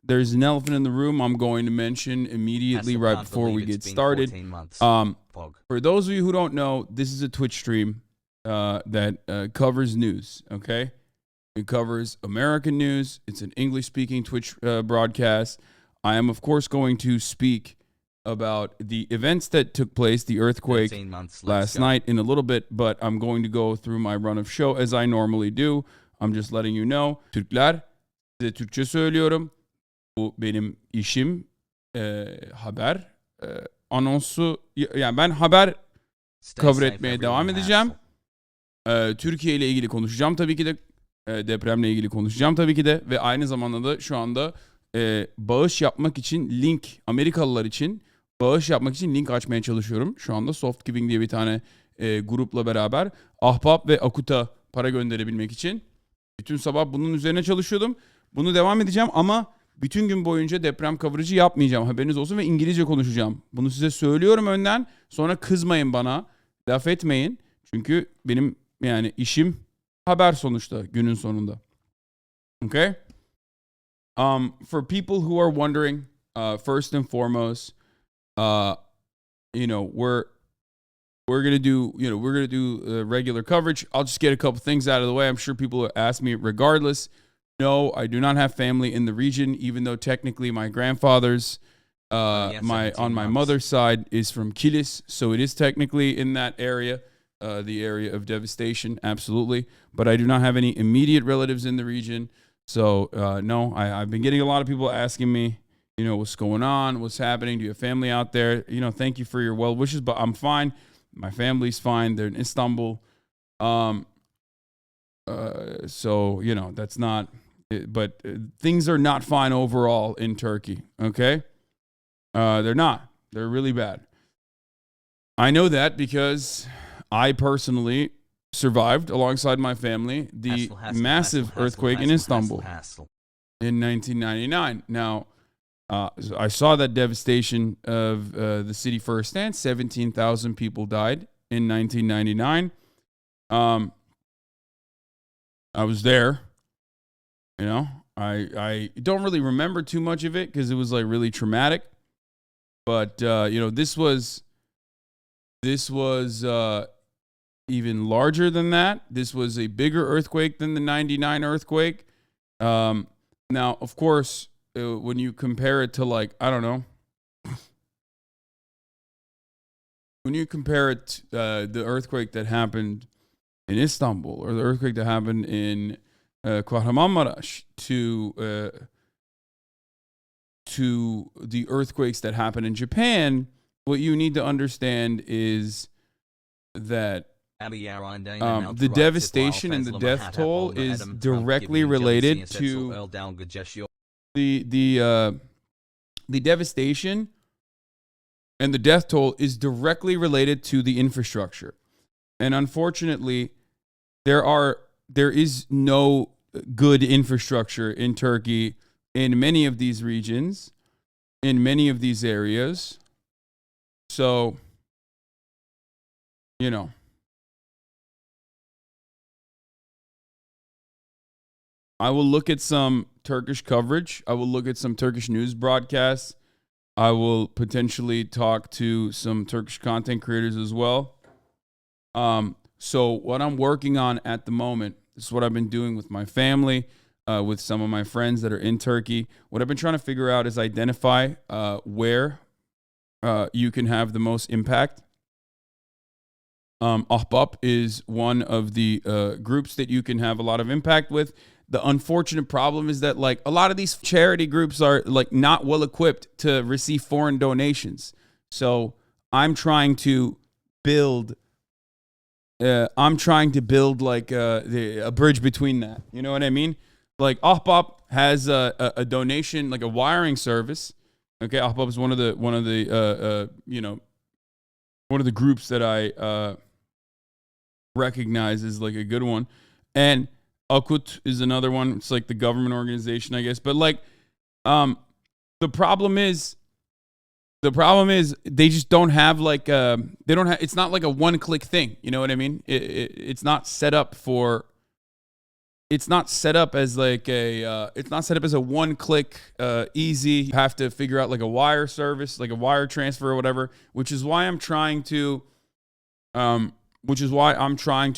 There's an elephant in the room I'm going to mention immediately right before we get started. For those of you who don't know, this is a Twitch stream that covers news, okay? It covers American news. It's an English-speaking Twitch broadcast. I am, of course, going to speak about the events that took place, the earthquake last night in a little bit, but I'm going to go through my run of show as I normally do. I'm just letting you know. Türkler, size Türkçe söylüyorum. Bu benim işim. Haber anonsu. Yani ben haber cover etmeye devam edeceğim. Türkiye ile ilgili konuşacağım tabii ki de. Depremle ilgili konuşacağım tabii ki de. Ve aynı zamanda da şu anda bağış yapmak için link, Amerikalılar için bağış yapmak için link açmaya çalışıyorum. Şu anda Soft Giving diye bir tane grupla beraber Ahbap ve Akut'a para gönderebilmek için. Bütün sabah bunun üzerine çalışıyordum. Bunu devam edeceğim ama bütün gün boyunca deprem coverage'ı yapmayacağım. Haberiniz olsun ve İngilizce konuşacağım. Bunu size söylüyorum önden. Sonra kızmayın bana. Laf etmeyin. Çünkü benim yani işim haber sonuçta günün sonunda. Okay? For people who are wondering, first and foremost, we're gonna do regular coverage. I'll just get a couple things out of the way. I'm sure people will ask me regardless. No, I do not have family in the region, even though technically my grandfather's on my mother's side is from Kilis, so it is technically in that area, the area of devastation, absolutely. But I do not have any immediate relatives in the region. So, no, I've been getting a lot of people asking me, what's going on, what's happening, do you have family out there? Thank you for your well wishes, but I'm fine. My family's fine. They're in Istanbul. So, that's not, but things are not fine overall in Turkey, okay? They're not. They're really bad. I know that because I personally survived alongside my family the massive earthquake in Istanbul in 1999. Now, I saw that devastation of the city firsthand. 17,000 people died in 1999. I was there. I don't really remember too much of it because it was like really traumatic. But this was even larger than that. This was a bigger earthquake than the 99 earthquake. Now, of course, when you compare it to when you compare it the earthquake that happened in Istanbul or the earthquake that happened in Kahramanmaraş to the earthquakes that happen in Japan, what you need to understand is that the devastation and the death toll is directly related to the devastation and the death toll is directly related to the infrastructure. And unfortunately, there is no good infrastructure in Turkey in many of these regions, in many of these areas. So, I will look at some Turkish coverage. I will look at some Turkish news broadcasts. I will potentially talk to some Turkish content creators as well. So what I'm working on at the moment, this is what I've been doing with my family, with some of my friends that are in Turkey. What I've been trying to figure out is identify where you can have the most impact. Ahbap is one of the groups that you can have a lot of impact with. The unfortunate problem is that a lot of these charity groups are not well equipped to receive foreign donations. So I'm trying to build a bridge between that. You know what I mean? Ahbap has a donation, a wiring service. Okay, Ahbap is one of the groups that I recognize as a good one, and Akut is another one. It's the government organization, I guess. But the problem is they just don't have it's not a one-click thing. You know what I mean? It's not set up for it's not set up as like it's not set up as a one-click easy. You have to figure out like a wire service, like a wire transfer or whatever, which is why I'm trying to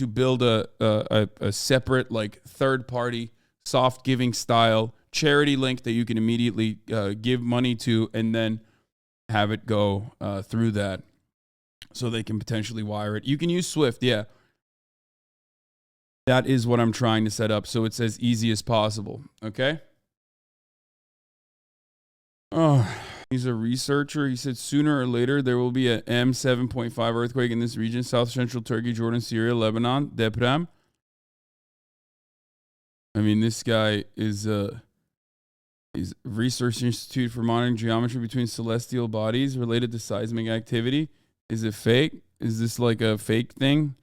build a separate like third-party soft giving style charity link that you can immediately give money to and then have it go through that so they can potentially wire it. You can use Swift, yeah. That is what I'm trying to set up so it's as easy as possible, okay? Oh, he's a researcher. He said sooner or later there will be a M7.5 earthquake in this region, South Central Turkey, Jordan, Syria, Lebanon, deprem. I mean, this guy is Research Institute for Monitoring Geometry Between Celestial Bodies related to seismic activity. Is it fake? Is this like a fake thing?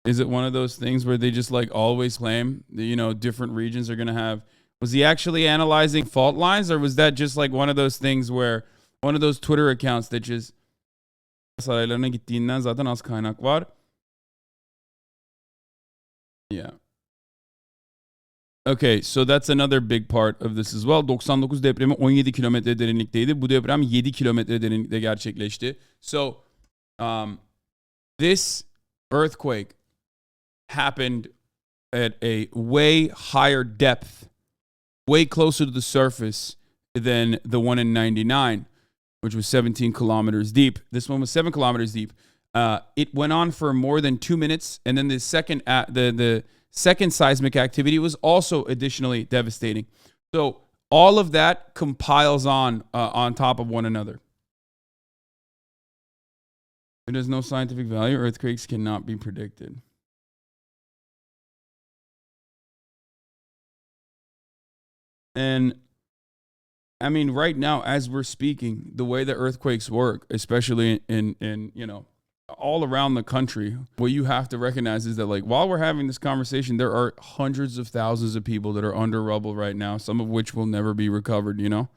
Is it one of those things where they just like always claim that, you know, different regions are going to have... Was he actually analyzing fault lines, or was that just like one of those things where one of those Twitter accounts that just saraylarına gittiğinden zaten az kaynak var? Yeah. Okay, so that's another big part of this as well. 99 depremi 17 kilometre derinlikteydi. Bu deprem 7 kilometre derinlikte gerçekleşti. So, this earthquake happened at a way higher depth, way closer to the surface than the one in 99, which was 17 kilometers deep. This one was 7 kilometers deep. It went on for more than 2 minutes, and then the second the second seismic activity was also additionally devastating. So all of that compiles on top of one another. It has no scientific value. Earthquakes cannot be predicted. And I mean, right now, as we're speaking, the way that earthquakes work, especially in you know, all around the country, what you have to recognize is that, like, while we're having this conversation, there are hundreds of thousands of people that are under rubble right now, some of which will never be recovered, you know?